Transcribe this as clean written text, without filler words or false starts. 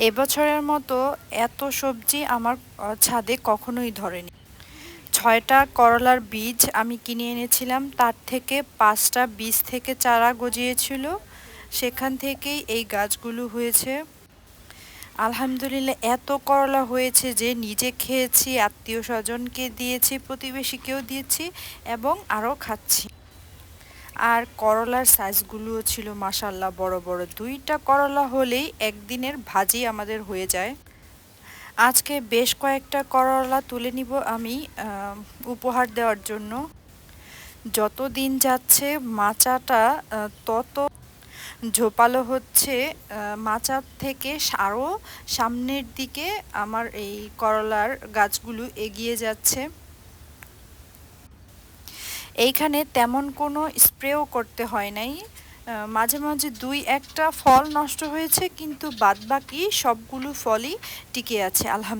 এবছরের মতো এত সবজি আমার ছাদে কখনোই ধরেনি। ৬টা করলার বীজ আমি কিনে এনেছিলাম, তার থেকে ৫টা বীজ থেকে চারা গজিয়েছিল, সেখান থেকেই এই গাছগুলো হয়েছে। আলহামদুলিল্লাহ এত করলা হয়েছে যে নিজে খেয়েছি, আত্মীয় স্বজনকে দিয়েছি, প্রতিবেশীকেও দিয়েছি এবং আরও খাচ্ছি। আর করলার সাইজগুলোও ছিল মাশাল্লাহ বড় বড়, 2টা করলা হলেই একদিনের ভাজি আমাদের হয়ে যায়। আজকে বেশ কয়েকটা করলা তুলে নিব আমি উপহার দেওয়ার জন্য। যত দিন যাচ্ছে মাচাটা তত ঝোপালো হচ্ছে। মাচার থেকে আরও সামনের দিকে আমার এই করলার গাছগুলো এগিয়ে যাচ্ছে। এইখানে তেমন কোনো স্প্রেও করতে হয় নাই। মাঝে মাঝে 2-1টা ফল নষ্ট হয়েছে, কিন্তু বাদবাকি সবগুলো ফলই টিকে আছে আলহামদুলিল্লাহ।